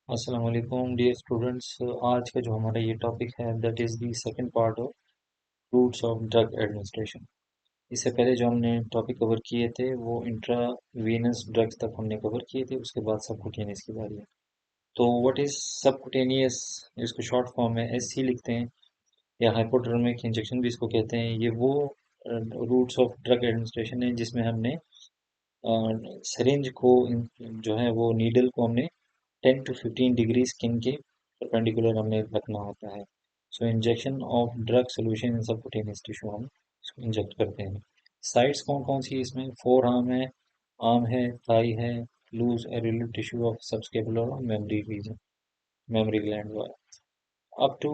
अस्सलाम वालेकुम dear students. आज का जो हमारा ये टॉपिक है that is the second part of routes of drug administration. इससे पहले जो हमने टॉपिक कवर किए थे वो इंट्रावीनस ड्रग्स तक हमने कवर किए थे, उसके बाद सबकुटेनियस की बारी है। तो व्हाट इज़ सबकुटेनियस, इसको शॉर्ट फॉर्म में एससी लिखते हैं या हाइपोडर्मिक इंजेक्शन भी इसको कहते हैं। ये वो रूट्स ऑफ ड्रग एडमिनिस्ट्रेशन है जिसमें हमने सिरिंज को जो है वो नीडल को हमने 10 to 15 डिग्री स्किन के परपेंडिकुलर हमें रखना होता है। So injection of drug solution in subcutaneous tissue हम इसको इंजेक्ट करते हैं। साइट्स कौन कौन सी इसमें? फोर आर्म है, थाई है, loose areolar tissue of subscapular और मेमोरी रीजन, मेमोरी ग्लैंड वगैरह। अप टू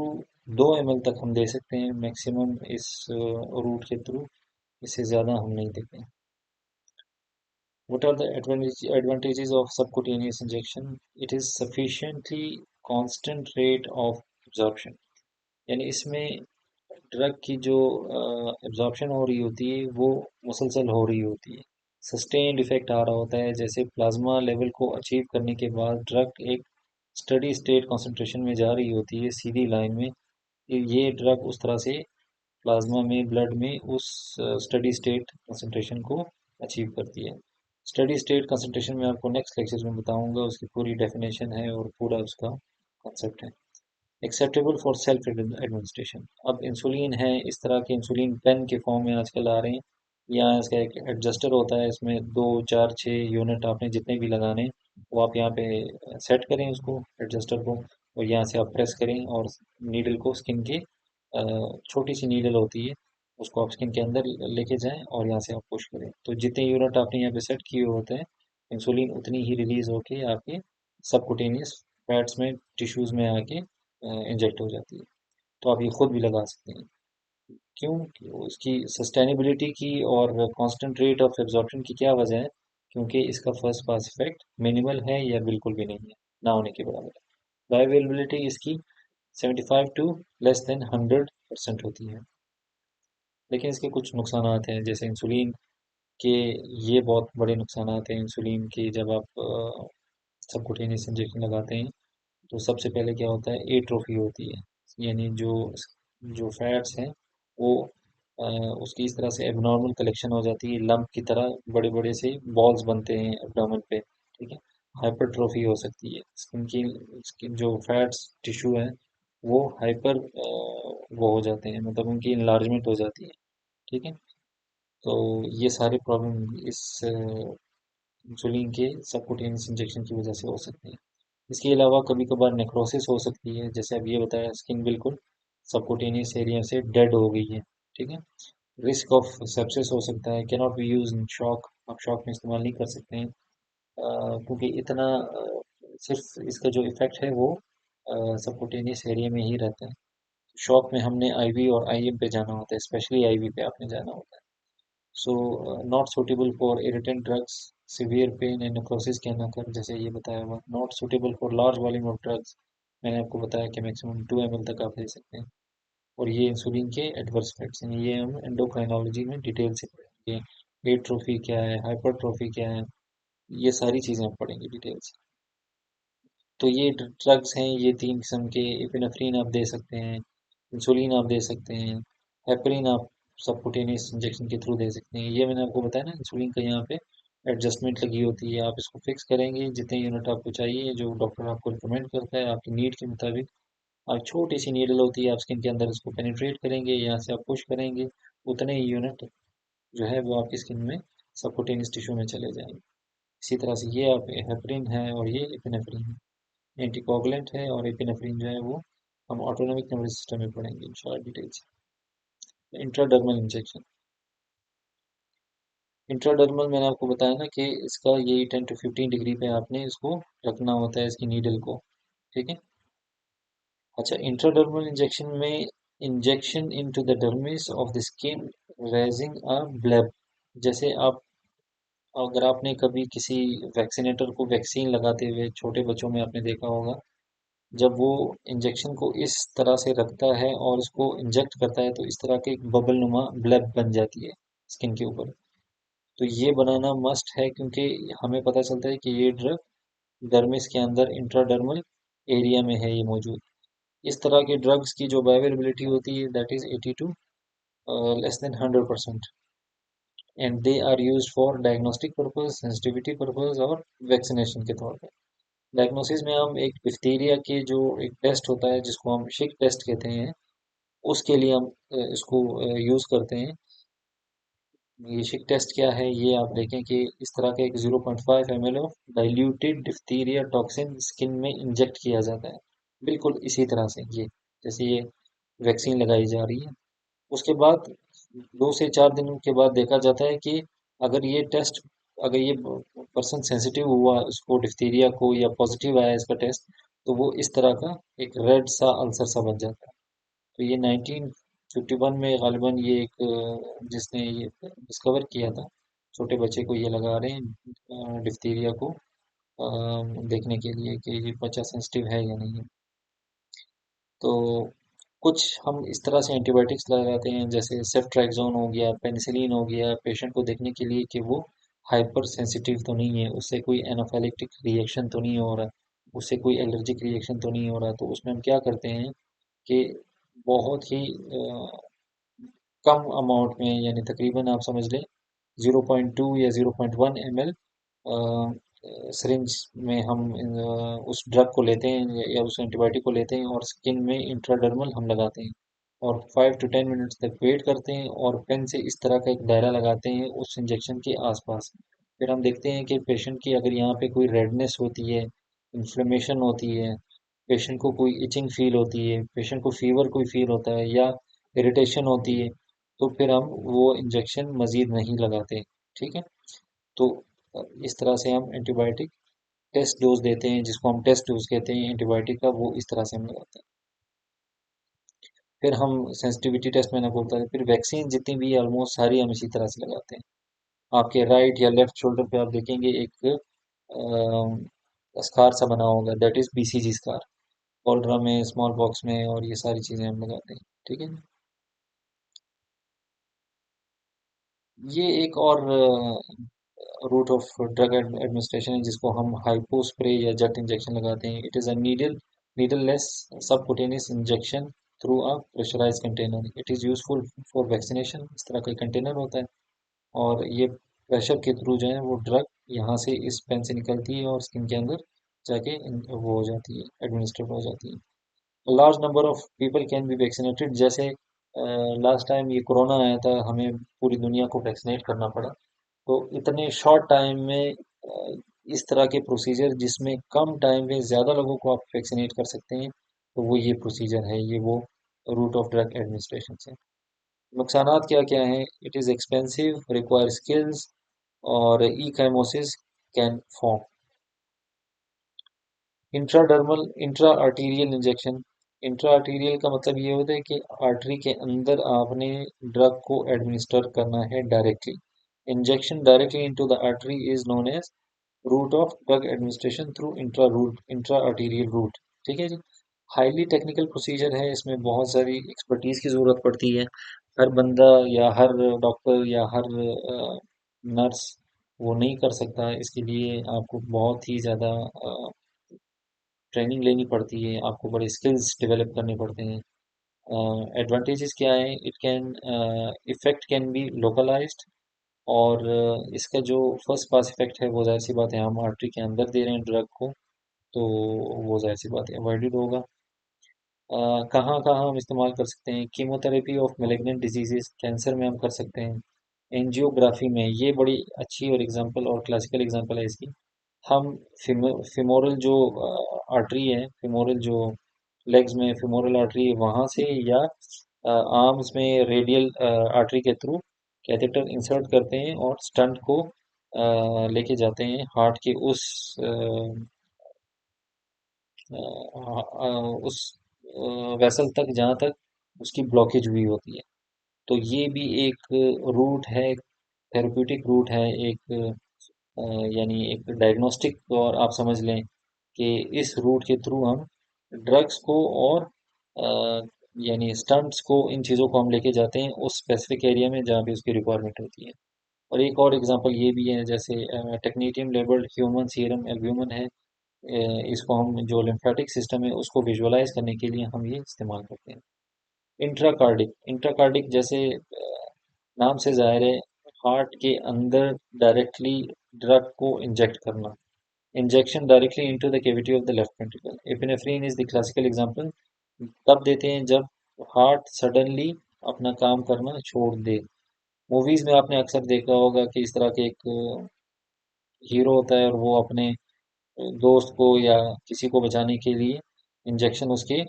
2 ml तक हम दे सकते हैं मैक्सिमम इस रूट के थ्रू, इससे ज़्यादा हम नहीं देते हैं। What are the advantages of subcutaneous injection? It is sufficiently constant rate of absorption. यानी इसमें ड्रग की जो एब्जॉर्प्शन हो रही होती है वो मुसलसल हो रही होती है, सस्टेन्ड इफेक्ट आ रहा होता है। जैसे प्लाज्मा लेवल को अचीव करने के बाद ड्रग एक स्टडी स्टेट कंसंट्रेशन में जा रही होती है सीधी लाइन में। ये ड्रग उस तरह से प्लाज्मा में, ब्लड में उस स्टडी स्टेट कंसंट्रेशन को अचीव करती है। स्टडी स्टेट कंसंट्रेशन में आपको नेक्स्ट लेक्चर में बताऊंगा, उसकी पूरी डेफिनेशन है और पूरा उसका कॉन्सेप्ट है। Acceptable for self administration. अब इंसुलिन है, इस तरह के इंसुलिन पेन के फॉर्म में आजकल आ रहे हैं। यहाँ इसका एक एडजस्टर होता है, इसमें 2 4 6 यूनिट आपने जितने भी लगाने हैं वो आप यहाँ पे सेट करें उसको, एडजस्टर को, और यहाँ से आप प्रेस करें और नीडल को स्किन के, छोटी सी नीडल होती है, उसको आप स्किन के अंदर लेके जाएं और यहाँ से आप पुश करें। तो जितने यूनिट आपने यहाँ पे सेट किए होते हैं, इंसुलिन उतनी ही रिलीज होके आपके सबकुटेनियस फैट्स में, टिश्यूज में आके इंजेक्ट हो जाती है। तो आप ये खुद भी लगा सकते हैं। क्यों? उसकी सस्टेनेबिलिटी की और कांस्टेंट रेट ऑफ एब्जॉर्प्शन की क्या वजह है? क्योंकि इसका फर्स्ट पास इफेक्ट मिनिमल है या बिल्कुल भी नहीं है, ना होने के बराबर है। बायोअवेलेबिलिटी इसकी 75 टू लेस देन 100% होती है। लेकिन इसके कुछ नुकसानात हैं, जैसे इंसुलिन के, ये बहुत बड़े नुकसानात हैं इंसुलिन के। जब आप सबकुटेनियस इंजेक्शन लगाते हैं तो सबसे पहले क्या होता है, एट्रोफी होती है। यानी जो जो फैट्स हैं वो अ, उसकी इस तरह से एबनॉर्मल कलेक्शन हो जाती है, लंप की तरह बड़े बड़े से बॉल्स बनते हैं एब्डोमेन पे। ठीक है। हाइपरट्रोफी हो सकती है स्किन की, स्किन जो फैट्स टिश्यू है वो हाइपर वो हो जाते हैं, मतलब उनकी इनलार्जमेंट हो जाती है। ठीक है। तो ये सारी प्रॉब्लम इस इंसुलिन के सबकुटेनियस इंजेक्शन की वजह से हो सकती है। इसके अलावा कभी कभार नेक्रोसिस हो सकती है, जैसे अब ये बताया स्किन बिल्कुल सबकुटेनियस एरिया से डेड हो गई है। ठीक है। रिस्क ऑफ सेप्सिस हो सकता है, cannot be use in shock, आप शॉक में इस्तेमाल नहीं कर सकते हैं, क्योंकि इतना सिर्फ इसका जो इफेक्ट है वो सबकुटेनियस एरिया में ही रहता है। शॉक में हमने आईवी और आईएम पे जाना होता है, स्पेशली आईवी पे आपने जाना होता है। So not suitable for irritant drugs, severe pain and necrosis के न कर, जैसे ये बताया हुआ। Not suitable for large volume of drugs, मैंने आपको बताया कि मैक्सिमम 2 ml तक आप ले सकते हैं। और ये इंसुलिन के एडवर्स इफेक्ट्स हैं, ये हम एंडोक्राइनोलॉजी में डिटेल से पढ़ेंगे। एट्रोफी क्या है, हाइपरट्रोफी क्या है, ये सारी चीज़ें हम पढ़ेंगे डिटेल से। तो ये ड्रग्स हैं, ये 3 किस्म के। एपिनेफ्रीन आप दे सकते हैं, इंसुलिन आप दे सकते हैं, हेपरिन आप सबकुटेनियस इंजेक्शन के थ्रू दे सकते हैं। ये मैंने आपको बताया ना, इंसुलिन का यहाँ पे एडजस्टमेंट लगी होती है, आप इसको फिक्स करेंगे जितने यूनिट आपको चाहिए, जो डॉक्टर आपको रिकमेंड करता है आपकी नीड के मुताबिक। आप छोटी सी नीडल होती है, आप स्किन के अंदर इसको पेनिट्रेट करेंगे, यहाँ से आप पुश करेंगे, उतने ही यूनिट जो है वो आपकी स्किन में सबकुटेनियस टिश्यू में चले जाएंगे। इसी तरह से ये आप हेपरिन है और ये एपिनेफ्रीन है, एंटीकोगुलेंट है, और एपिनेफ्रीन जो है वो हम ऑटोनॉमिक नर्वस सिस्टम में पढ़ेंगे इंशाल्लाह डिटेल से। Intradermal injection. इंट्राडर्मल मैंने आपको बताया ना कि इसका यही 10 to 15 डिग्री पे आपने इसको रखना होता है, इसकी नीडल को। ठीक है। अच्छा, इंट्राडर्मल इंजेक्शन में injection into the dermis of the skin raising a bleb. जैसे आप, अगर आपने कभी किसी वैक्सीनेटर को वैक्सीन लगाते हुए छोटे बच्चों में आपने देखा होगा, जब वो इंजेक्शन को इस तरह से रखता है और उसको इंजेक्ट करता है तो इस तरह के एक बबल नुमा ब्लेब बन जाती है स्किन के ऊपर। तो ये बनाना मस्ट है, क्योंकि हमें पता चलता है कि ये ड्रग डर्मिस के अंदर इंट्राडर्मल एरिया में है ये मौजूद। इस तरह के ड्रग्स की जो बायोअवेलेबिलिटी होती है that is 80 to less than 100%, and they are used for diagnostic purpose, sensitivity purpose और वैक्सीनेशन के तौर पे। डायग्नोसिस में हम एक डिphtheria के जो एक टेस्ट होता है जिसको हम शिक टेस्ट कहते हैं, उसके लिए हम इसको यूज़ करते हैं। ये शिक टेस्ट क्या है, ये आप देखें कि इस तरह का एक 0.5 ml of diluted diphtheria toxin skin में इंजेक्ट किया जाता है, बिल्कुल इसी तरह से ये जैसे ये वैक्सीन लगाई जा रही है। उसके बाद 2 से 4 दिन के बाद देखा जाता है कि अगर ये टेस्ट, अगर ये पर्सन सेंसिटिव हुआ उसको डिphtheria को या पॉजिटिव आया इसका टेस्ट, तो वो इस तरह का एक रेड सा अल्सर सा बन जाता है। तो ये 1951 में गालिबन ये एक जिसने ये डिस्कवर किया था, छोटे बच्चे को ये लगा रहे हैं डिphtheria को देखने के लिए कि ये बच्चा सेंसिटिव है या नहीं है। तो कुछ हम इस तरह से एंटीबायोटिक्स लगाते हैं जैसे सेफ्ट्रैक्सोन हो गया, पेनिसिलिन हो गया, पेशेंट को देखने के लिए कि वो हाइपर सेंसिटिव तो नहीं है, उससे कोई एनाफिलेक्टिक रिएक्शन तो नहीं हो रहा, उससे कोई एलर्जिक रिएक्शन तो नहीं हो रहा। तो उसमें हम क्या करते हैं कि बहुत ही कम अमाउंट में, यानी तकरीबन आप समझ लें 0.2 या 0.1 ml सिरिंज में हम उस ड्रग को लेते हैं या उस एंटीबायोटिक को लेते हैं और स्किन में इंट्राडर्मल हम लगाते हैं और 5 to 10 मिनट्स तक वेट करते हैं और पेन से इस तरह का एक दायरा लगाते हैं उस इंजेक्शन के आसपास। फिर हम देखते हैं कि पेशेंट की अगर यहाँ पे कोई रेडनेस होती है, इन्फ्लेमेशन होती है, पेशेंट को कोई इचिंग फील होती है, पेशेंट को फीवर कोई फील होता है या इरिटेशन होती है, तो फिर हम वो इंजेक्शन मज़ीद नहीं लगाते। ठीक है। तो इस तरह से हम एंटीबायोटिक टेस्ट डोज देते हैं, जिसको हम टेस्ट डोज कहते हैं एंटीबायोटिक का, वो इस तरह से हम लगाते हैं। फिर हम सेंसिटिविटी टेस्ट मैंने बोलता है, फिर वैक्सीन जितनी भी ऑलमोस्ट सारी हम इसी तरह से लगाते हैं। आपके राइट या लेफ्ट शोल्डर पे आप देखेंगे एक स्कार सा बना होगा, that is BCG scar. Cholera में, स्मॉल पॉक्स में, और ये सारी चीज़ें हम लगाते हैं। ठीक है। ये एक और रूट ऑफ ड्रग एडमिनिस्ट्रेशन है जिसको हम हाइपो स्प्रे या जेट इंजेक्शन लगाते हैं। It is a needleless subcutaneous injection through a pressurise container. It is useful for vaccination. इस तरह का कंटेनर होता है और ये प्रेशर के थ्रू जो है वो ड्रग यहाँ से इस पेन से निकलती है और स्किन के अंदर जाके वो हो जाती है, एडमिनिस्ट्रेट हो जाती है। Large number of people can be vaccinated. जैसे लास्ट टाइम ये कोरोना आया था, हमें पूरी दुनिया को वैक्सीनेट करना पड़ा। तो इतने शॉर्ट टाइम में इस तरह के प्रोसीजर जिसमें कम टाइम में ज़्यादा लोगों को आप वैक्सीनेट कर सकते हैं, तो वो ये प्रोसीजर है, ये वो रूट ऑफ ड्रग एडमिनिस्ट्रेशन से। नुकसानात क्या क्या हैं? It is expensive, require skills, और ecchymosis can form. Intradermal intra arterial injection. Intra arterial का मतलब ये होता है कि आर्टरी के अंदर आपने ड्रग को एडमिनिस्टर करना है directly. Injection directly into the artery is known as route of drug administration through intra arterial route. ठीक है जी। हाईली टेक्निकल प्रोसीजर है, इसमें बहुत सारी एक्सपर्टीज की ज़रूरत पड़ती है। हर बंदा या हर डॉक्टर या हर नर्स वो नहीं कर सकता। इसके लिए आपको बहुत ही ज़्यादा ट्रेनिंग लेनी पड़ती है, आपको बड़े स्किल्स डेवलप करने पड़ते हैं। एडवांटेजेस क्या है? It can effect can be localised, और इसका जो फर्स्ट पास इफेक्ट है वो जाहिर सी बात है हम आर्टरी के अंदर दे रहे हैं ड्रग को, तो वो जाहिर सी बात है अवॉइडेड होगा। कहाँ कहाँ हम इस्तेमाल कर सकते हैं? Chemotherapy of malignant diseases, cancer में हम कर सकते हैं। एंजियोग्राफी में, ये बड़ी अच्छी और एग्जांपल और क्लासिकल एग्जांपल है इसकी। हम फिमोरल जो आर्टरी है, फिमोरल जो लेग्स में फिमोरल आर्टरी है वहाँ से, या आर्म्स में रेडियल आर्टरी के थ्रू कैथेटर इंसर्ट करते हैं और स्टंट को लेके जाते हैं हार्ट के उस वेसल तक जहाँ तक उसकी ब्लॉकेज हुई होती है। तो ये भी एक रूट है, थेरेप्यूटिक रूट है, एक यानी एक डायग्नोस्टिक, और आप समझ लें कि इस रूट के थ्रू हम ड्रग्स को और यानी स्टंट्स को, इन चीज़ों को हम लेके जाते हैं उस स्पेसिफिक एरिया में जहाँ पे उसकी रिक्वायरमेंट होती है। और एक और एग्जांपल ये भी है, जैसे टेक्नीटियम लेबल्ड ह्यूमन सीरम एल्ब्यूमिन है, इसको हम जो लिम्फेटिक सिस्टम है उसको विजुअलाइज करने के लिए हम ये इस्तेमाल करते हैं। इंट्राकार्डिक इंट्राकार्डिक जैसे नाम से जाहिर है, हार्ट के अंदर डायरेक्टली ड्रग को इंजेक्ट करना। Injection directly into the cavity of the left ventricle. Epinephrine is the classical example. तब देते हैं जब हार्ट सडनली अपना काम करना छोड़ दे। मूवीज में आपने अक्सर देखा होगा कि इस तरह के एक हीरो होता है और वो अपने दोस्त को या किसी को बचाने के लिए इंजेक्शन उसके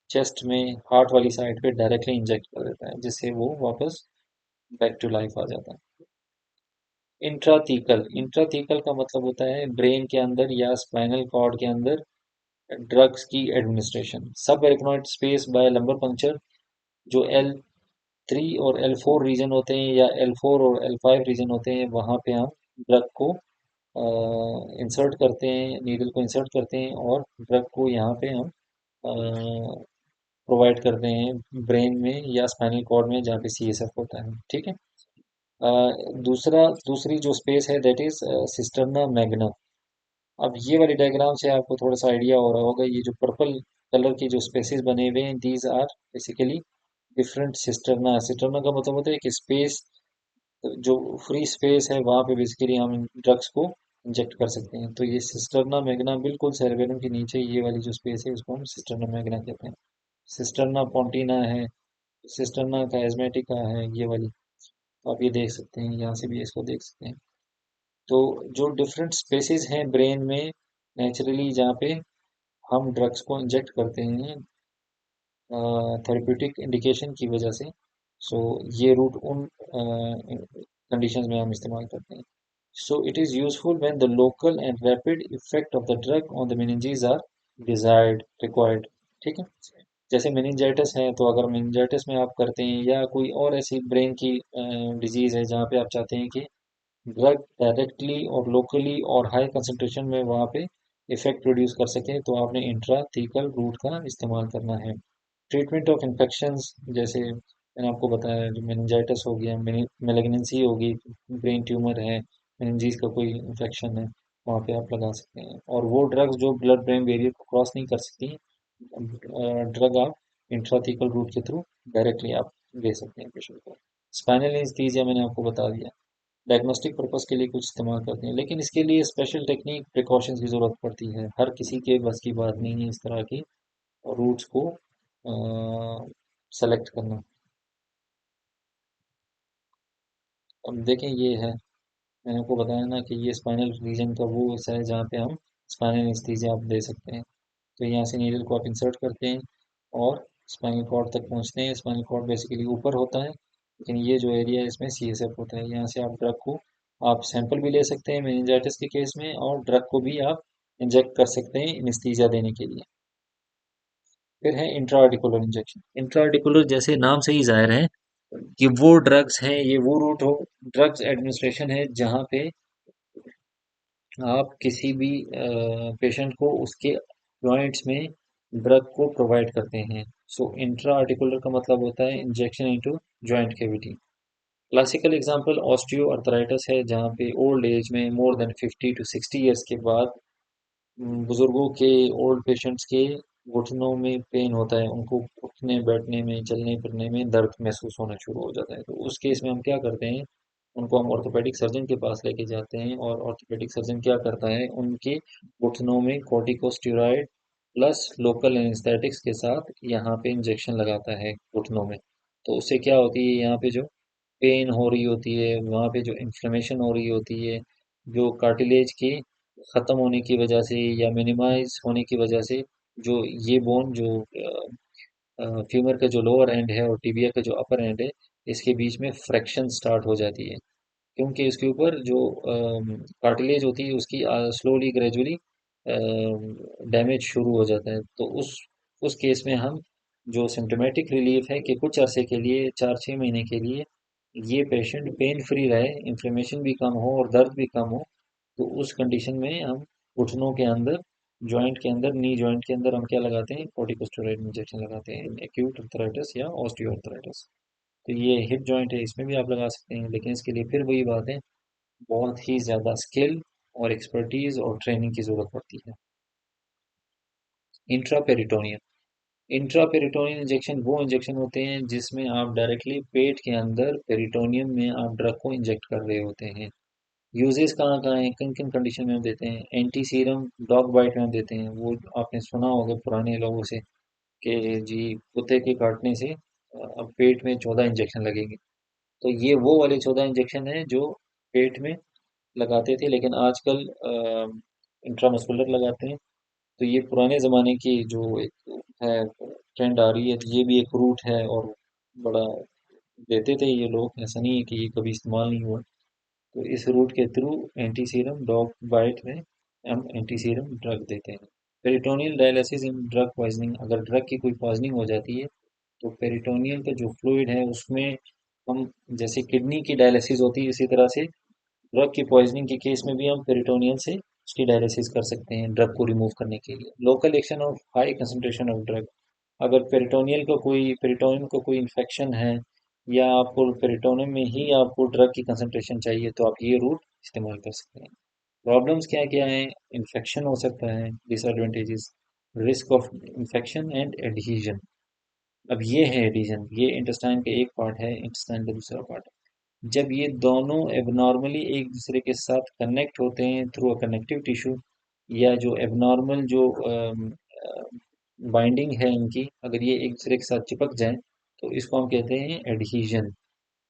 चेस्ट में हार्ट वाली साइड पे डायरेक्टली इंजेक्ट कर देता है, जिससे वो वापस बैक टू लाइफ आ जाता है। इंट्राथीकल इंट्राथीकल का मतलब होता है ब्रेन के अंदर या स्पाइनल कॉर्ड के अंदर ड्रग्स की एडमिनिस्ट्रेशन। सब एरिथ्मेटिक स्पेस बाय लंबर पंक्चर, जो L3 और L4 रीजन होते हैं या L4 और L5 रीजन होते हैं, वहाँ पे हम ड्रग को इंसर्ट करते हैं, नीडल को इंसर्ट करते हैं और ड्रग को यहाँ पे हम प्रोवाइड करते हैं ब्रेन में या स्पाइनल कॉर्ड में जहाँ पे CSF होता है। ठीक है। दूसरी जो स्पेस है दैट इज सिस्टर्ना मैग्ना। अब ये वाली डायग्राम से आपको थोड़ा सा आइडिया हो रहा होगा, ये जो पर्पल कलर की जो स्पेसेस बने हुए हैं these are basically different cisterna. Cisterna का मतलब होता है कि स्पेस, जो फ्री स्पेस है वहाँ पे बेसिकली हम ड्रग्स को इंजेक्ट कर सकते हैं। तो ये सिस्टर्ना मैग्ना बिल्कुल सेरेबेलम के नीचे ये वाली जो स्पेस है उसको हम सिस्टर्ना मैग्ना कहते हैं। सिस्टर्ना पोंटिना है, सिस्टर्ना काइस्मेटिका है ये वाली। तो आप ये देख सकते हैं, यहाँ से भी इसको देख सकते हैं। तो जो डिफरेंट स्पेसेस हैं ब्रेन में नेचुरली जहाँ पे हम ड्रग्स को इंजेक्ट करते हैं थेरेप्यूटिक इंडिकेशन की वजह से, सो ये रूट उन कंडीशंस में हम इस्तेमाल करते हैं। So it is useful when the local and rapid effect of the drug on the meninges are desired required. ठीक है। जैसे मेनिंजाइटिस है, तो अगर मेनिंजाइटिस में आप करते हैं या कोई और ऐसी ब्रेन की डिजीज है जहाँ पे आप चाहते हैं कि ड्रग डायरेक्टली और लोकली और हाई कंसंट्रेशन में वहाँ पे इफेक्ट प्रोड्यूस कर सके, तो आपने इंट्राथीकल रूट का इस्तेमाल करना है। ट्रीटमेंट ऑफ इन्फेक्शंस, जैसे मैंने आपको बताया जो मेनिंजाइटिस हो गया, मेलिग्नेंसी होगी, ब्रेन ट्यूमर है, मेनिंजीज का कोई इन्फेक्शन है, वहाँ पे आप लगा सकते हैं। और वो ड्रग्स जो ब्लड ब्रेन बैरियर को क्रॉस नहीं कर सकती, ड्रग आप इंट्राथीकल रूट के थ्रू डायरेक्टली आप दे सकते हैं पेशेंट को। स्पाइनल एनेस्थीसिया मैंने आपको बता दिया, डायग्नोस्टिक पर्पस के लिए कुछ इस्तेमाल करते हैं, लेकिन इसके लिए स्पेशल टेक्निक प्रिकॉशंस की ज़रूरत पड़ती है। हर किसी के बस की बात नहीं है इस तरह की रूट्स को सेलेक्ट करना। अब देखें ये है, मैंने आपको बताया ना कि ये स्पाइनल रीजन का वो हिस्सा है जहाँ पे हम स्पाइनल एनेस्थीसिया आप दे सकते हैं। तो यहाँ से नीडल को आप इंसर्ट करते हैं और स्पाइनल कॉर्ड तक पहुँचते हैं। स्पाइनल कॉर्ड बेसिकली ऊपर होता है, लेकिन ये जो एरिया है इसमें CSF होता है। यहाँ से आप ड्रग को आप सैंपल भी ले सकते हैं मेनिंजाइटिस के केस में, और ड्रग को भी आप इंजेक्ट कर सकते हैं एनेस्थीसिया देने के लिए। फिर है इंट्राआर्टिकुलर इंजेक्शन। इंट्राआर्टिकुलर जैसे नाम से ही जाहिर है कि वो ड्रग्स हैं, ये वो रूट हो, ड्रग्स एडमिनिस्ट्रेशन है जहाँ पे आप किसी भी पेशेंट को उसके जॉइंट्स में ड्रग को प्रोवाइड करते हैं। सो इंट्रा आर्टिकुलर का मतलब होता है injection into joint cavity. Classical example osteo arthritis है, जहाँ पे ओल्ड एज में मोर देन 50 to 60 ईयर्स के बाद बुजुर्गों के, ओल्ड पेशेंट्स के घुटनों में पेन होता है, उनको उठने बैठने में चलने फिरने में दर्द महसूस होना शुरू हो जाता है। तो उस केस में हम क्या करते हैं, उनको हम ऑर्थोपेडिक सर्जन के पास लेके जाते हैं और ऑर्थोपेडिक सर्जन क्या करता है, उनके घुटनों में कॉर्टिकोस्टेरॉइड प्लस लोकल एनेस्थेटिक्स के साथ यहाँ पे इंजेक्शन लगाता है घुटनों में। तो उससे क्या होती है, यहाँ पे जो पेन हो रही होती है, वहाँ पे जो इन्फ्लेमेशन हो रही होती है, जो कार्टिलेज के ख़त्म होने की वजह से या मिनिमाइज होने की वजह से, जो ये बोन जो फीमर का जो लोअर एंड है और टिबिया का जो अपर एंड है, इसके बीच में फ्रैक्शन स्टार्ट हो जाती है, क्योंकि इसके ऊपर जो कार्टिलेज होती है उसकी स्लोली ग्रेजुअली डैमेज शुरू हो जाता है। तो उस केस में हम जो सिम्टोमेटिक रिलीफ है कि कुछ अरसे के लिए 4-6 महीने के लिए ये पेशेंट पेन फ्री रहे, इन्फ्लेमेशन भी कम हो और दर्द भी कम हो, तो उस कंडीशन में हम घुटनों के अंदर, जॉइंट के अंदर, नी जॉइंट के अंदर हम क्या लगाते हैं, कॉर्टिकोस्टेरॉइड इंजेक्शन लगाते हैं एक्यूट अर्थराइटिस या ऑस्टियोआर्थराइटिस। तो ये हिप जॉइंट है, इसमें भी आप लगा सकते हैं, लेकिन इसके लिए फिर वही बात है, बहुत ही ज़्यादा स्किल और एक्सपर्टीज और ट्रेनिंग की ज़रूरत पड़ती है। इंट्रापेरिटोनियम इंट्रापेरिटोनियम इंजेक्शन वो इंजेक्शन होते हैं जिसमें आप डायरेक्टली पेट के अंदर पेरिटोनियम में आप ड्रग को इंजेक्ट कर रहे होते हैं। यूजेस कहाँ कहाँ हैं, किन किन कंडीशन में हम देते हैं? एंटी सीरम डॉग बाइट में हम देते हैं, वो आपने सुना होगा पुराने लोगों से कि जी कुत्ते के काटने से अब पेट में 14 इंजेक्शन लगेंगे। तो ये वो वाले 14 इंजेक्शन हैं जो पेट में लगाते थे, लेकिन आजकल इंट्रामस्कुलर लगाते हैं। तो ये पुराने ज़माने की जो एक है ट्रेंड आ रही है, तो ये भी एक रूट है और बड़ा देते थे ये लोग, ऐसा नहीं है कि ये कभी इस्तेमाल नहीं हुआ। तो इस रूट के through antiserum dog bite में हम एंटी सीरम ड्रग देते हैं। Peritoneal dialysis in drug poisoning, अगर ड्रग की कोई पॉइजनिंग हो जाती है तो पेरिटोनियल का जो फ्लूइड है उसमें हम, जैसे किडनी की डायलिसिस होती है इसी तरह से ड्रग की पॉइजनिंग के केस में भी हम पेरिटोनियल से उसकी डायलिसिस कर सकते हैं ड्रग को रिमूव करने के लिए। Local action of high concentration of drug, अगर पेरिटोनियम का कोई इन्फेक्शन है या आपको पेरिटोनियम में ही आपको ड्रग की कंसंट्रेशन चाहिए तो आप ये रूट इस्तेमाल कर सकते हैं। प्रॉब्लम्स क्या क्या हैं? इन्फेक्शन हो सकता है, disadvantages, risk of infection and adhesion. अब ये है एडहीजन, ये इंटेस्टाइन का एक पार्ट है, इंटेस्टाइन का दूसरा पार्ट है। जब ये दोनों एबनॉर्मली एक दूसरे के साथ कनेक्ट होते हैं थ्रू अ कनेक्टिव टिश्यू, या जो एबनॉर्मल जो बाइंडिंग है इनकी, अगर ये एक दूसरे के साथ चिपक जाए तो इसको हम कहते हैं एडहीजन।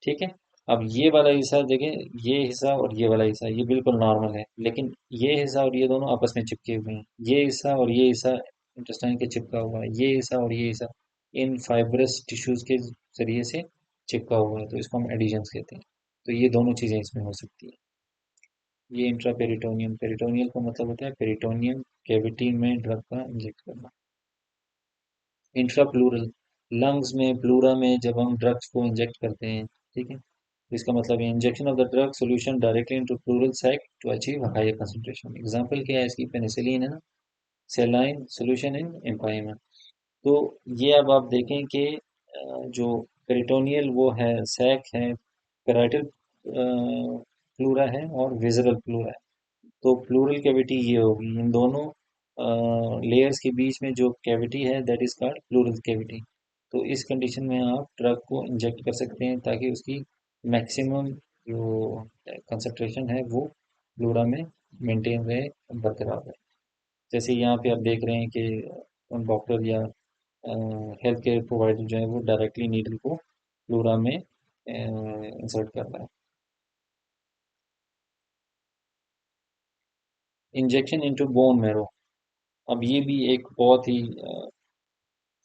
ठीक है। अब ये वाला हिस्सा देखें, ये हिस्सा और ये वाला हिस्सा ये बिल्कुल नॉर्मल है, लेकिन ये हिस्सा और ये दोनों आपस में चिपके हुए हैं। ये हिस्सा और ये हिस्सा इंटेस्टाइन के चिपका हुआ है, ये हिस्सा और ये हिस्सा इन फाइब्रस टिश्यूज के जरिए से चिपका हुआ है, तो इसको हम एडिशंस कहते हैं। तो ये दोनों चीज़ें इसमें हो सकती है। ये इंट्रा पेरिटोनियम, पेरिटोनियल का मतलब होता है पेरिटोनियम कैविटी में ड्रग का इंजेक्ट करना। इंट्रा प्लूरल, लंग्स में प्लूरा में जब हम ड्रग्स को इंजेक्ट करते हैं, ठीक है, तो इसका मतलब है injection of the drug solution directly into pleural sac to achieve higher concentration. Example क्या है इसकी? पेनिसिलिन है ना, सेलाइन सॉल्यूशन इन एम्पाइमा। तो ये अब आप देखें कि जो पेरिटोनियल वो है, सैक है, पेराइटल प्लूरा है और विजरल प्लूरा है। तो प्लूरल कैविटी ये होगी, इन दोनों लेयर्स के बीच में जो कैविटी है that is called pleural cavity. तो इस कंडीशन में आप ड्रग को इंजेक्ट कर सकते हैं ताकि उसकी मैक्सिमम जो कंसंट्रेशन है वो प्लूरा में मेंटेन रहे, बरकरार रहे। जैसे यहाँ पे आप देख रहे हैं कि डॉक्टर या हेल्थ केयर प्रोवाइडर जो है वो डायरेक्टली नीडल को प्लूरा में इंसर्ट कर रहा है। इंजेक्शन इनटू बोन मैरो, अब ये भी एक बहुत ही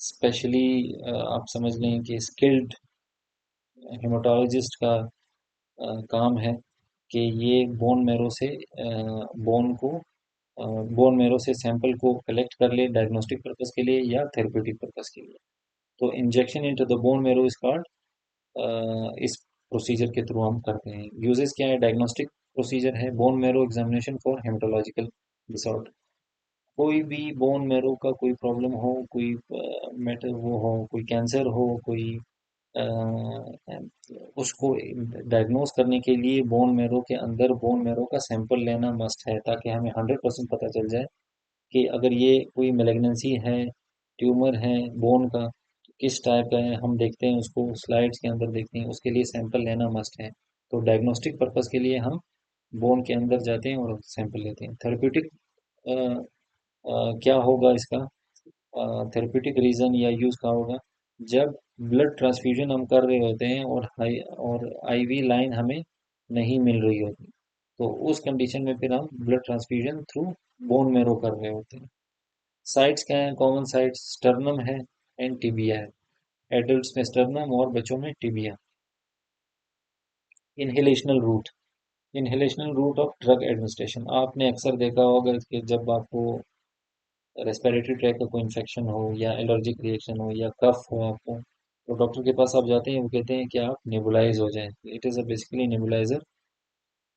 स्पेशली आप समझ लें कि स्किल्ड हेमाटोलॉजिस्ट का काम है कि ये बोन मैरो से बोन को बोन मैरो से सैंपल को कलेक्ट कर ले डायग्नोस्टिक पर्पस के लिए या थेरेप्यूटिक पर्पस के लिए। तो injection into the bone marrow is called, इस प्रोसीजर के थ्रू हम करते हैं। यूजेस क्या है? डायग्नोस्टिक प्रोसीजर है, bone marrow examination for haematological disorder. कोई भी बोन मैरो का कोई प्रॉब्लम हो, कोई मैटर वो हो, कोई कैंसर हो, कोई अ, उसको डायग्नोस करने के लिए बोन मैरो के अंदर बोन मैरो का सैंपल लेना मस्ट है, ताकि हमें 100% पता चल जाए कि अगर ये कोई मेलिग्नेंसी है, ट्यूमर है बोन का, तो किस टाइप का है। हम देखते हैं उसको स्लाइड्स के अंदर देखते हैं, उसके लिए सैंपल लेना मस्ट है। तो डायग्नोस्टिक पर्पस के लिए हम बोन के अंदर जाते हैं और सैंपल लेते हैं। थेरेप्यूटिक क्या होगा इसका? थेरेप्यूटिक रीज़न या यूज़ का होगा जब ब्लड ट्रांसफ्यूजन हम कर रहे होते हैं और आईवी लाइन हमें नहीं मिल रही होती, तो उस कंडीशन में फिर हम blood transfusion through bone marrow कर रहे होते हैं। साइट्स क्या है? कॉमन साइट्स स्टर्नम है एंड टिबिया है। एडल्ट्स में स्टर्नम और बच्चों में tibia. Inhalational route, inhalational route of drug administration, आपने अक्सर देखा होगा कि जब आपको रेस्पिरेटरी ट्रैक का कोई इन्फेक्शन हो या एलर्जिक रिएक्शन हो या कफ हो आपको, तो डॉक्टर के पास आप जाते हैं, वो कहते हैं कि आप नेबुलाइज हो जाएं। It is a basically nebuliser,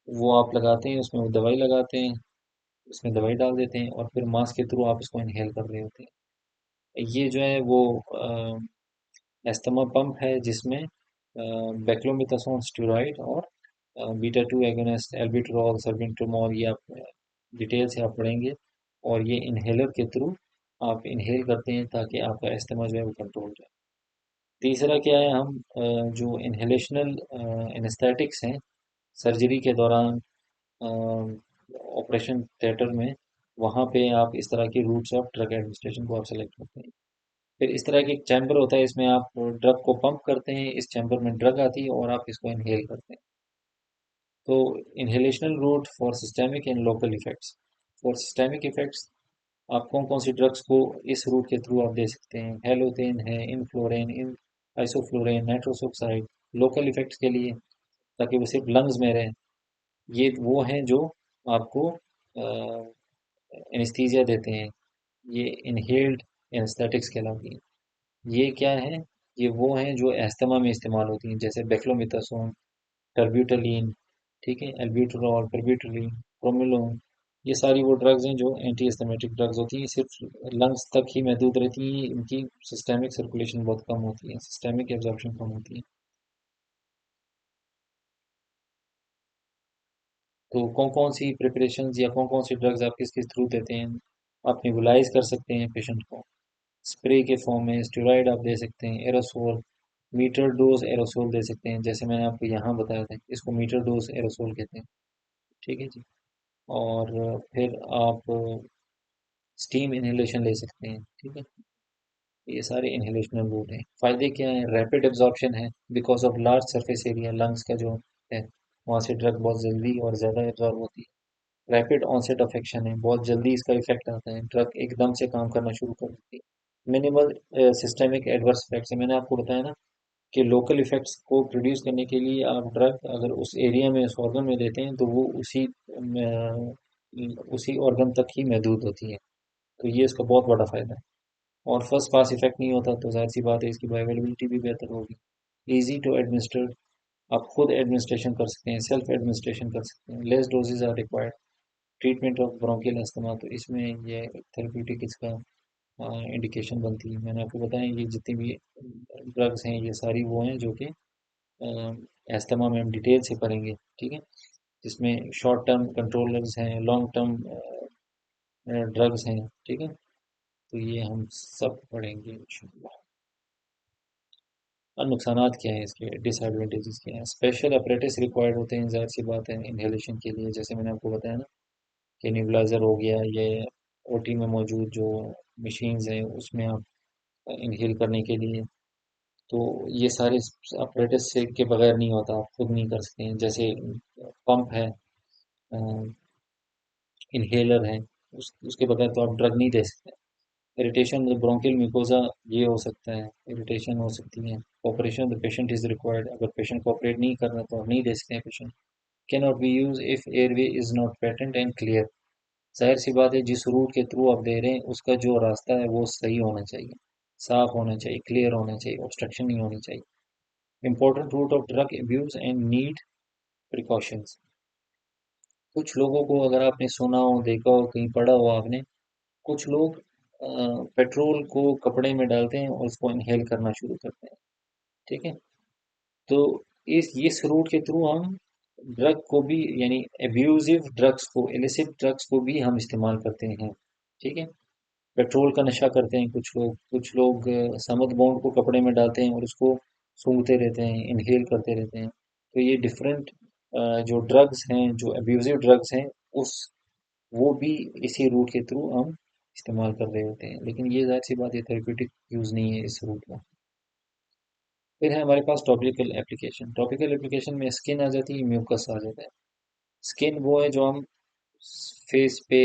वो आप लगाते हैं, उसमें वो दवाई लगाते हैं, उसमें दवाई डाल देते हैं और फिर मास्क के थ्रू आप उसको इनहेल कर रहे होते हैं। ये जो है वो एस्थमा पंप है जिसमें बेक्लोमिथासोन स्टेरॉइड और बीटा 2 एगोनिस्ट एल्बिट्रॉल सर्बिट्रमोल, ये आप डिटेल से आप पढ़ेंगे। और ये इनहेलर के थ्रू आप इनहेल करते हैं ताकि आपका अस्थमा जो है वो कंट्रोल रहे। तीसरा क्या है, हम जो इनहेलेशनल एनेस्थेटिक्स हैं सर्जरी के दौरान, ऑपरेशन थिएटर में, वहाँ पे आप इस तरह की रूट्स ऑफ ड्रग एडमिनिस्ट्रेशन को आप सेलेक्ट करते हैं। फिर इस तरह की एक चैम्बर होता है, इसमें आप ड्रग को पंप करते हैं, इस चैम्बर में ड्रग आती है और आप इसको इनहेल करते हैं। तो inhalational route for systemic and local effects. For systemic effects, आप कौन कौन सी ड्रग्स को इस रूट के थ्रू आप दे सकते हैं? हेलोथेन है, इनफ्लोरेन, इन isoflurane, nitrous oxide. Local effects के लिए, ताकि वो सिर्फ लंग्स में रहे, ये वो हैं जो आपको एनेस्थीसिया देते हैं। ये इनहेल्ड एनेस्थेटिक्स कहलाती हैं। ये क्या है? ये वो हैं जो अस्थमा में इस्तेमाल होती हैं, जैसे बेक्लोमिथासोन, टर्ब्यूटलीन, ठीक है, एल्ब्यूटरॉल, पेर्बिटूलिन, प्रोमिलोन। ये सारी वो ड्रग्स हैं जो एंटी एस्थमेटिक ड्रग्स होती हैं, सिर्फ लंग्स तक ही महदूद रहती हैं, इनकी सिस्टेमिक सर्कुलेशन बहुत कम होती है, सिस्टेमिक एब्जॉर्प्शन कम होती है। तो कौन कौन सी प्रिपरेशन या कौन कौन सी ड्रग्स आप किस किस थ्रू देते हैं? आप नेबुलाइज कर सकते हैं पेशेंट को, स्प्रे के फॉर्म में स्टेरॉइड आप दे सकते हैं, एरोसोल, मीटर डोज एरोसोल दे सकते हैं, जैसे मैंने आपको यहाँ बताया था, इसको मीटर डोज एरोसोल कहते हैं। ठीक है जी। और फिर आप स्टीम इनहेलेशन ले सकते हैं। ठीक है, ये सारे इनहेलेशनल रूट हैं। फायदे क्या हैं? रैपिड एब्जॉर्प्शन है, because of large surface area lungs का जो है, वहाँ से ड्रग बहुत जल्दी और ज़्यादा एब्जॉर्ब होती है। रैपिड ऑनसेट ऑफ एक्शन है, बहुत जल्दी इसका इफेक्ट आता है, ड्रग एकदम से काम करना शुरू कर देती है। मिनिमल सिस्टेमिक एडवर्स इफेक्ट्स है, मैंने आपको बताया ना कि लोकल इफेक्ट्स को प्रोड्यूस करने के लिए आप ड्रग अगर उस एरिया में, उस ऑर्गन में देते हैं, तो वो उसी ऑर्गन तक ही महदूद होती है। तो ये इसका बहुत बड़ा फायदा है। और फर्स्ट पास इफेक्ट नहीं होता, तो जाहिर सी बात है इसकी बायोअवेलेबिलिटी भी बेहतर होगी। इजी टू एडमिनिस्टर, आप खुद एडमिनिस्ट्रेशन कर सकते हैं, सेल्फ एडमिनिस्ट्रेशन कर सकते हैं, less doses are required. Treatment of bronchial asthma, तो इसमें ये थेरेप्यूटिक इसका इंडिकेशन बनती है। मैंने आपको बताया ये जितनी भी ड्रग्स हैं ये सारी वो हैं जो कि अस्थमा में हम डिटेल से पढ़ेंगे। ठीक है, जिसमें शॉर्ट टर्म कंट्रोलर्स हैं, लॉन्ग टर्म ड्रग्स हैं। ठीक है, तो ये हम सब पढ़ेंगे इंशाल्लाह। और नुकसानात क्या हैं इसके, डिसएडवांटेजेस क्या हैं? स्पेशल अपरेटिस रिक्वायर्ड होते हैं, जाहिर सी बात है, इनहेलेशन के लिए, जैसे मैंने आपको बताया ना कि नेबुलाइजर हो गया, ये ओटी में मौजूद जो मशीन्स हैं उसमें आप इनहेल करने के लिए, तो ये सारे अपरेटिस से के बगैर नहीं होता, आप खुद नहीं कर सकते हैं। जैसे पंप है, इनहेलर है, उसके बगैर तो आप ड्रग नहीं दे सकते। इरिटेशन ब्रोंकियल म्यूकोजा, ये हो सकता है, इरिटेशन हो सकती है। Operation the patient is required, अगर पेशेंट को ऑपरेट नहीं करना तो आप नहीं दे सकते हैं patient. Can not be use if airway is not patent and clear. जाहिर सी बात है, जिस रूट के थ्रू आप दे रहे हैं उसका जो रास्ता है वो सही होना चाहिए, साफ होना चाहिए, क्लियर होना चाहिए, ऑब्स्ट्रक्शन नहीं होनी चाहिए। Important route of drug abuse and need precautions. कुछ लोगों को, अगर आपने सुना हो, देखा हो, कहीं पढ़ा हो आपने, कुछ लोग पेट्रोल को कपड़े में डालते हैं और उसको इनहेल करना शुरू करते हैं। ठीक है, तो इस रूट के थ्रू हम ड्रग को भी, यानी एब्यूजिव ड्रग्स को, इलिसिट ड्रग्स को भी हम इस्तेमाल करते हैं। ठीक है, पेट्रोल का नशा करते हैं कुछ लोग, समद बॉन्ड को कपड़े में डालते हैं और उसको सूंघते रहते हैं, इनहेल करते रहते हैं। तो ये डिफरेंट जो ड्रग्स हैं, जो एब्यूजिव ड्रग्स हैं, उस वो भी इसी रूट के थ्रू हम इस्तेमाल कर रहे होते हैं, लेकिन ये जाहिर सी बात है थेरेप्यूटिक यूज़ नहीं है इस रूट का। फिर है हमारे पास टॉपिकल एप्लीकेशन। टॉपिकल एप्लीकेशन में स्किन आ जाती है, म्यूकस आ जाता है। स्किन वो है जो हम फेस पे,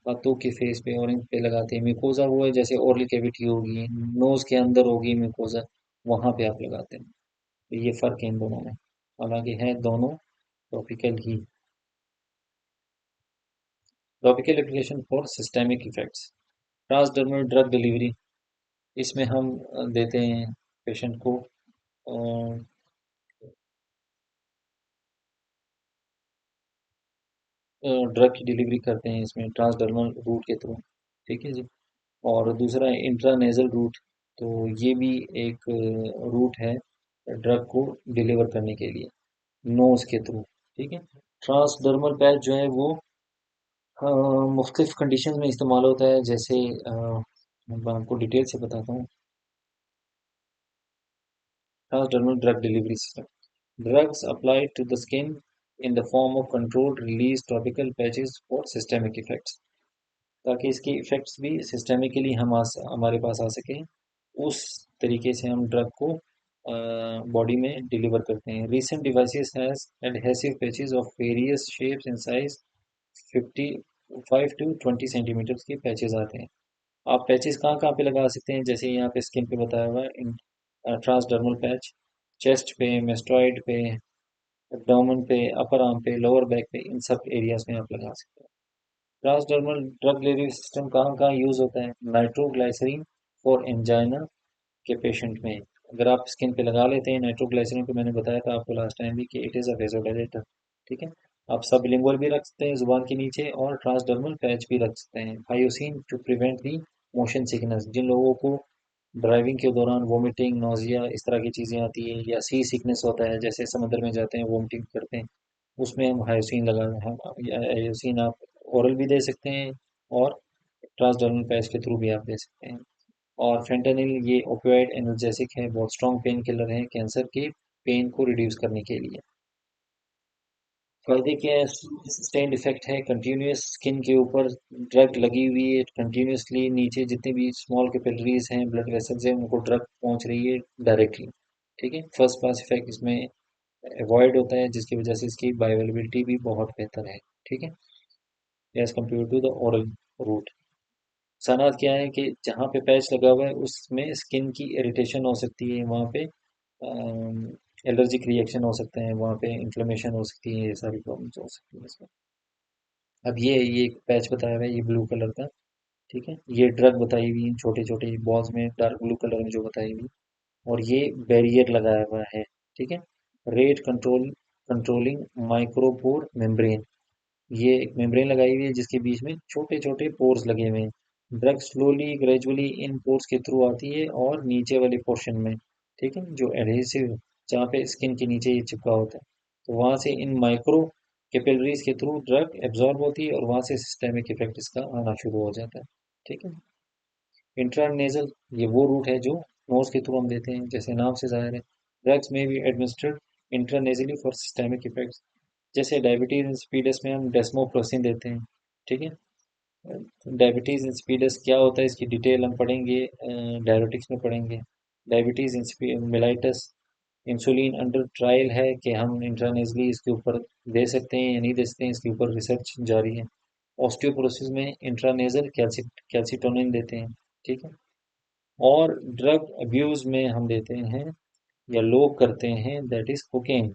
हाथों के फेस पे और इन पे लगाते हैं। म्यूकोजा वो है जैसे ओरल कैविटी होगी, नोज के अंदर होगी म्यूकोजा, वहां पे आप लगाते हैं। तो ये फर्क है इन दोनों में, हालांकि है दोनों topical he. Topical application for systemic effects. Transdermal drug delivery, इसमें हम देते हैं पेशेंट को ड्रग की डिलीवरी करते हैं इसमें ट्रांसडर्मल रूट के थ्रू। ठीक है जी। और दूसरा है इंट्रानेजल रूट, तो ये भी एक रूट है ड्रग को डिलीवर करने के लिए, नोज के थ्रू। ठीक है, ट्रांसडर्मल पैच जो है वो मुख्तलिफ कंडीशन में इस्तेमाल होता है, जैसे मैं आपको डिटेल से बताता हूँ। Transdermal drug delivery system, drugs applied to the skin in the form of controlled release topical patches for systemic effects, ताकि इसके इफेक्ट्स भी सिस्टेमिकली हमारे पास आ सके। उस तरीके से हम ड्रग को बॉडी में डिलीवर करते हैं। Recent devices has adhesive patches of various shapes and size, 55 to 20 centimetre के पैचेस आते हैं। आप पैचेस कहाँ कहाँ पे लगा सकते हैं, जैसे यहाँ पे स्किन पे बताया हुआ है, इन ट्रांसडर्मल पैच, चेस्ट पे, मेस्टॉइड पे, एब्डोमेन पे, अपर आर्म पे, लोअर बैक पे, इन सब एरियाज में आप लगा सकते हैं। ट्रांसडर्मल ड्रग डिलीवरी सिस्टम कहाँ कहाँ यूज होता है? नाइट्रोग्लाइसरीन फॉर एंजाइना के पेशेंट में अगर आप स्किन पे लगा लेते हैं नाइट्रोग्लाइसरीन, को मैंने बताया था आपको लास्ट टाइम भी कि इट इज़ अ वेजोडाइलेटर। ठीक है, आप सबलिंगुअल भी रख सकते हैं जुबान के नीचे, और ट्रांसडर्मल पैच भी रख सकते हैं। Hyoscine to prevent the motion sickness, जिन लोगों को ड्राइविंग के दौरान वोमिटिंग, नोजिया, इस तरह की चीज़ें आती है, या सी सिकनेस होता है, जैसे समुद्र में जाते हैं वोमिटिंग करते हैं, उसमें हम हायोसिन लगा, हम हायोसिन आप ओरल भी दे सकते हैं, और ट्रांसडर्मल पैच के थ्रू भी आप दे सकते हैं। और फेंटानिल ये ओपियोइड एनाल्जेसिक है, बहुत स्ट्रॉन्ग पेन किलर है कैंसर के पेन को रिड्यूस करने के लिए। फायदे क्या है? सस्टेन्ड इफेक्ट है, कंटिन्यूस स्किन के ऊपर ड्रग लगी हुई है, कंटिन्यूसली नीचे जितने भी स्मॉल कैपिलरीज हैं, ब्लड वेसल्स हैं, उनको ड्रग पहुंच रही है डायरेक्टली। ठीक है, फर्स्ट पास इफेक्ट इसमें अवॉइड होता है, जिसकी वजह से इसकी बायोअवेलेबिलिटी भी बहुत बेहतर है। ठीक है, as compared to the oral route. नुकसानात क्या है कि जहाँ पे पैच लगा हुआ है उसमें स्किन की इरिटेशन हो सकती है, वहाँ पे एलर्जिक रिएक्शन हो सकते हैं, वहाँ पे इन्फ्लेमेशन हो सकती है, ये सारी प्रॉब्लम्स हो सकती है इसमें। अब ये एक पैच बताया हुआ है, ये ब्लू कलर का। ठीक है, ये ड्रग बताई हुई है छोटे छोटे बॉल्स में, डार्क ब्लू कलर में जो बताई हुई, और ये बैरियर लगाया हुआ है। ठीक है, रेट कंट्रोलिंग माइक्रोपोर मेम्ब्रेन, ये एक मेम्ब्रेन लगाई हुई है जिसके बीच में छोटे छोटे पोर्स लगे हुए हैं। ड्रग स्लोली ग्रेजुअली इन पोर्स के थ्रू आती है और नीचे वाले पोर्शन में, ठीक है, जो एडहेसिव, जहाँ पे स्किन के नीचे ये चिपका होता है, तो वहाँ से इन माइक्रो कैपिलरीज के थ्रू ड्रग एब्जॉर्ब होती है, और वहाँ से सिस्टेमिक इफेक्ट इसका आना शुरू हो जाता है। ठीक है, इंट्रानेजल, ये वो रूट है जो नोज के थ्रू हम देते हैं, जैसे नाम से जाहिर है। ड्रग्स में भी एडमिनिस्टर्ड इंट्रानेजली फॉर सिस्टेमिक इफेक्ट्स, जैसे डायबिटीज इंसिपिडस में हम डेस्मोप्रोसिन देते हैं। ठीक है, डायबिटीज इंसिपिडस क्या होता है इसकी डिटेल हम पढ़ेंगे, डायबिटिक्स में पढ़ेंगे। Diabetes mellitus, insulin under trial है कि हम इंट्रानेजली इसके ऊपर दे सकते हैं या नहीं दे सकते हैं, इसके ऊपर रिसर्च जारी है। ऑस्टियोपोरोसिस में इंट्रानेजल कैल्सिटोनिन देते हैं। ठीक है, और ड्रग अब्यूज में हम देते हैं या लोग करते हैं, दैट इज कोकेन।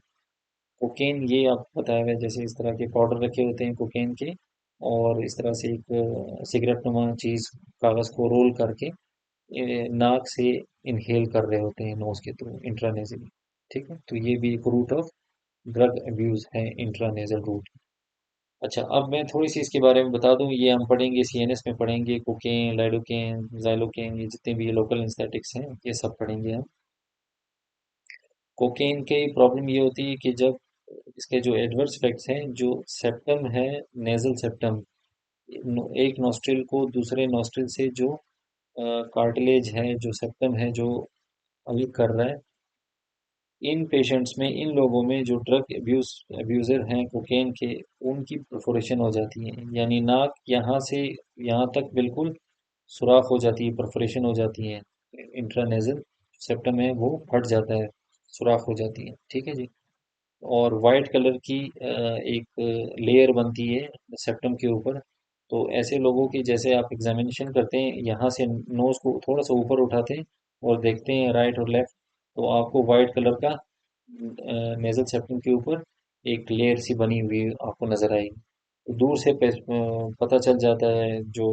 कोकेन ये आपको बताया हुआ है, जैसे इस तरह के पाउडर रखे होते हैं कोकेन के, और इस तरह से एक सिगरेट नुमा चीज, कागज को रोल करके नाक से इनहेल कर रहे होते हैं नोज के थ्रू इंट्रानेजली। ठीक है, तो ये भी एक रूट ऑफ ड्रग अब्यूज है, इंट्रानेजल रूट। अच्छा, अब मैं थोड़ी सी इसके बारे में बता दूं, ये हम पढ़ेंगे सीएनएस में, पढ़ेंगे कोकेन, लाइडोकेन, जाइलोकेन, ये जितने भी लोकल एनेस्थेटिक्स हैं ये सब पढ़ेंगे हम। कोकेन की प्रॉब्लम ये होती है कि जब इसके जो एडवर्स इफेक्ट्स हैं, जो सेप्टम है, नेजल सेप्टम, एक नोस्ट्रिल को दूसरे नोस्ट्रिल से जो कार्टिलेज है, जो सेप्टम है, जो अलग कर रहा है, इन पेशेंट्स में, इन लोगों में जो ड्रग अब्यूज़र हैं कोकेन के, उनकी परफोरेशन हो जाती है, यानी नाक यहाँ से यहाँ तक बिल्कुल सुराख हो जाती है, परफोरेशन हो जाती है, इंट्रानेजल सेप्टम है वो फट जाता है, सुराख हो जाती है। ठीक है जी, और वाइट कलर की एक लेयर बनती है सेप्टम के ऊपर। तो ऐसे लोगों की, जैसे आप एग्जामिनेशन करते हैं, यहाँ से नोज को थोड़ा सा ऊपर उठाते हैं और देखते हैं राइट और लेफ्ट, तो आपको वाइट कलर का नेजल सेप्टम के ऊपर एक लेयर सी बनी हुई आपको नजर आएगी। तो दूर से पता चल जाता है, जो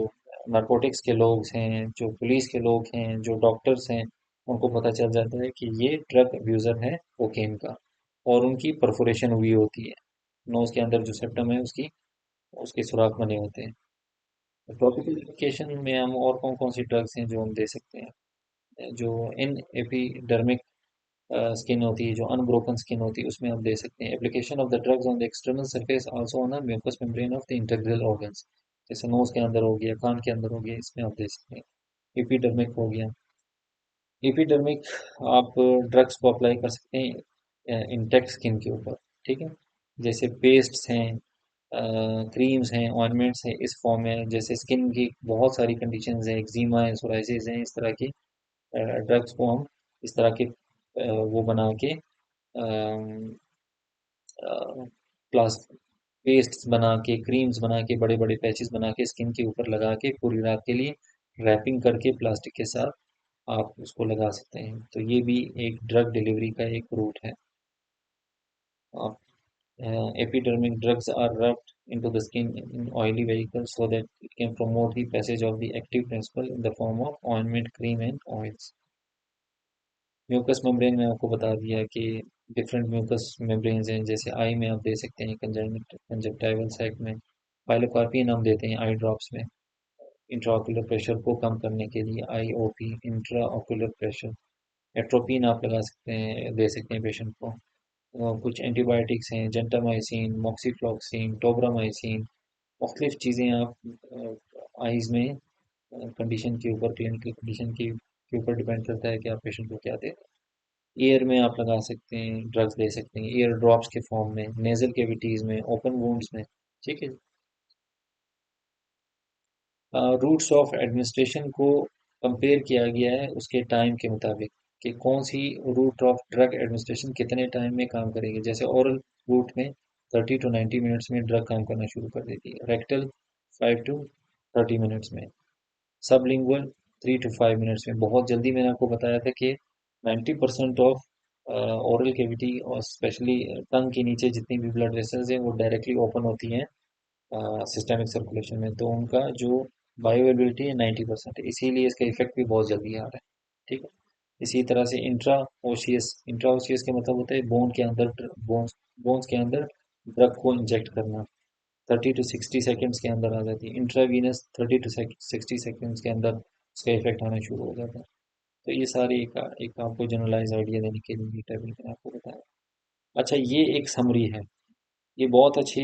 नारकोटिक्स के लोग हैं, जो पुलिस के लोग हैं, जो डॉक्टर्स हैं, उनको पता चल जाता है कि ये ड्रग अब्यूज़र है कोकेन का, और उनकी परफोरेशन हुई होती है, नोज के अंदर जो सेप्टम है उसकी, उसके सुराख बने होते हैं। टॉपिकल एप्लीकेशन में हम और कौन कौन सी ड्रग्स हैं जो हम दे सकते हैं, जो इन एपिडर्मिक स्किन होती है, जो अनब्रोकन स्किन होती है, उसमें आप दे सकते हैं। Application of the drugs on the external surface also on the mucous membrane of the integral organs, जैसे नोज के अंदर हो गया, कान के अंदर हो गया, इसमें आप दे सकते हैं। एपिडर्मिक हो गया। एपिडर्मिक आप ड्रग्स को अप्लाई कर सकते हैं इंटेक्ट स्किन के ऊपर, ठीक है। जैसे पेस्ट्स हैं, क्रीम्स हैं, ऑइंटमेंट्स हैं, इस फॉर्म में। जैसे स्किन की बहुत सारी कंडीशंस हैं, एक्जिमा है, सोराइसिस हैं, इस तरह की ड्रग्स को हम इस तरह के वो बना के प्लास पेस्ट्स बना के, क्रीम्स बना के, बड़े बड़े पैचेस बना के स्किन के ऊपर लगा के पूरी रात के लिए रैपिंग करके प्लास्टिक के साथ आप उसको लगा सकते हैं। तो ये भी एक ड्रग डिलीवरी का एक रूट है। आप epidermic drugs are rubbed into the skin in oily vehicles so that it can promote the passage of the active principle in the form of ointment, cream and oils. Mucous membrane में आपको बता दिया कि different mucus membranes हैं। जैसे आई में आप दे सकते हैं कंजक्टाइवल सैक में, पाइलोकार्पिन हम देते हैं आई ड्रॉप्स में इंट्राऑक्यूलर प्रेशर को कम करने के लिए, IOP intra ocular pressure. Atropine आप लगा सकते हैं, दे सकते हैं पेशेंट को। कुछ एंटीबायोटिक्स हैं, जेंटामाइसिन, मॉक्सीफ्लॉक्सिन, टोब्रामाइसिन। मुख्तलिफ चीज़ें आप आइज़ में कंडीशन के ऊपर, क्लिनिकल कंडीशन के ऊपर डिपेंड करता है कि आप पेशेंट को क्या दें। ईयर में आप लगा सकते हैं, ड्रग्स दे सकते हैं ईयर ड्रॉप्स के फॉर्म में, नेजल कैविटीज़ में, ओपन वुंड्स में, ठीक है। रूट्स ऑफ एडमिनिस्ट्रेशन को कंपेयर किया गया है उसके टाइम के मुताबिक कि कौन सी रूट ऑफ ड्रग एडमिनिस्ट्रेशन कितने टाइम में काम करेगी। जैसे ओरल रूट में 30 to 90 मिनट्स में ड्रग काम करना शुरू कर देती है, रेक्टल 5 to 30 मिनट्स में, सबलिंगुअल 3 to 5 मिनट्स में। बहुत जल्दी मैंने आपको बताया था कि 90% ऑफ ओरल कैविटी और स्पेशली टंग के नीचे जितनी भी ब्लड वेसल्स हैं वो डायरेक्टली ओपन होती हैं सिस्टमिक सर्कुलेशन में, तो उनका जो बायोअवेलेबिलिटी है 90% है, इसीलिए इसका इफेक्ट भी बहुत जल्दी आ रहा है, ठीक है। इसी तरह से इंट्रा ओशियस का मतलब होता है बोन के अंदर, बोन्स बोन्स के अंदर ड्रग को इंजेक्ट करना। 30 to 60 सेकेंड्स के अंदर आ जाती है। इंट्रावीनस 30 to 60 सेकेंड्स के अंदर उसका इफेक्ट आना शुरू हो जाता है। तो ये सारी एक आपको जनरलाइज आइडिया देने के लिए टेबल मैंने आपको बताया। अच्छा, ये एक समरी है। ये बहुत अच्छी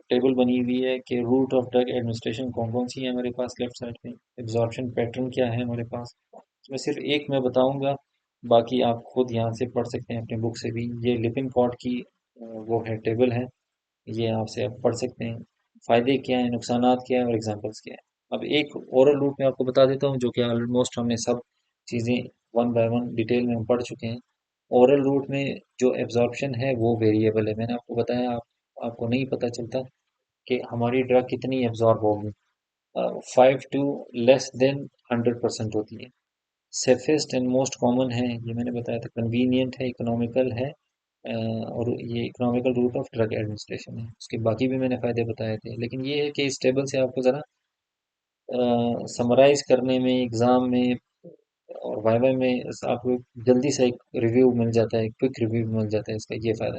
टेबल बनी हुई है कि रूट ऑफ ड्रग एडमिनिस्ट्रेशन कौन कौन सी है हमारे पास लेफ्ट साइड में, एब्जॉर्प्शन पैटर्न क्या है हमारे पास। इसमें सिर्फ एक मैं बताऊंगा, बाकी आप खुद यहाँ से पढ़ सकते हैं अपनी बुक से भी। ये लिपिनकॉर्ड की वो है, टेबल है, ये आपसे आप पढ़ सकते हैं। फायदे क्या हैं, नुकसानात क्या हैं और एग्जांपल्स क्या हैं। अब एक ओरल रूट में आपको बता देता हूँ जो कि ऑलमोस्ट हमने सब चीज़ें वन बाय वन डिटेल में हम पढ़ चुके हैं। ओरल रूट में जो एब्जॉर्प्शन है वो वेरिएबल है, मैंने आपको बताया। आपको नहीं पता चलता कि हमारी ड्रग कितनी एब्जॉर्ब होगी। 5 to <100% होती है। सेफेस्ट एंड मोस्ट कॉमन है, ये मैंने बताया था, कन्वीनियंट है, इकोनॉमिकल है, और ये economical route of drug administration है। उसके बाकी भी मैंने फायदे बताए थे, लेकिन ये है कि इस टेबल से आपको ज़रा समराइज करने में एग्ज़ाम में और वाइवा में आपको जल्दी से एक रिव्यू मिल जाता है, क्विक रिव्यू मिल जाता है, इसका ये फ़ायदा।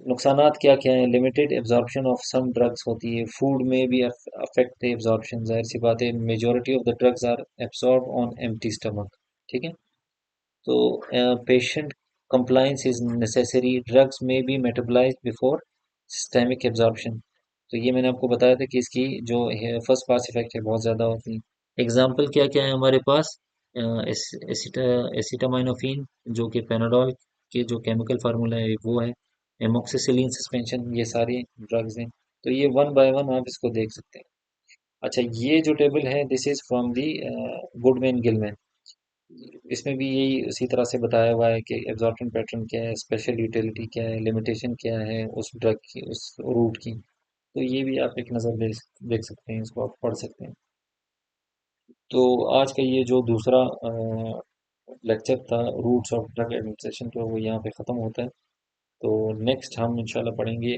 नुकसानात क्या क्या हैं, limited absorption of some drugs होती है, फूड में भी अफेक्ट द एब्जॉर्प्शन, जाहिर सी बात है। Majority of the drugs are absorb on empty stomach, ठीक है। तो patient compliance is necessary, drugs may be metabolized before systemic absorption। तो ये मैंने आपको बताया था कि इसकी जो फर्स्ट पास इफेक्ट है बहुत ज़्यादा होती है। एग्जाम्पल क्या क्या है हमारे पास, एसिटामाइनोफिन जो कि पेनाडोल के जो केमिकल फार्मूला है वो है, एमोक्सिसिलिन सस्पेंशन, ये सारी ड्रग्स हैं। तो ये वन बाय वन आप इसको देख सकते हैं। अच्छा, ये जो टेबल है this is from the Goodman Gillman. इसमें भी यही उसी तरह से बताया हुआ है कि एब्जॉर्प्शन पैटर्न क्या है, स्पेशल यूटिलिटी क्या है, लिमिटेशन क्या है उस ड्रग की, उस रूट की। तो ये भी आप एक नज़र देख सकते हैं, इसको आप पढ़ सकते हैं। तो आज का ये जो दूसरा लेक्चर था रूट्स ऑफ ड्रग एडमिनिस्ट्रेशन, तो वो यहाँ पे ख़त्म होता है। तो नेक्स्ट हम इंशाल्लाह पढ़ेंगे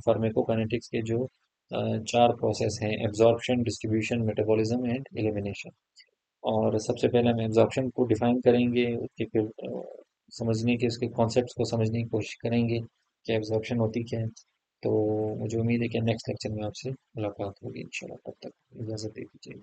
फार्माकोकाइनेटिक्स के जो चार प्रोसेस हैं, absorption, distribution, metabolism and elimination. और सबसे पहले हम एब्जॉर्प्शन को डिफाइन करेंगे, उसके फिर समझने के, उसके कॉन्सेप्ट्स को समझने की कोशिश करेंगे कि एब्जॉर्प्शन होती क्या है। तो मुझे उम्मीद है कि नेक्स्ट लेक्चर में आपसे मुलाकात होगी इंशाल्लाह। तब तक इजाज़त दे दीजिए।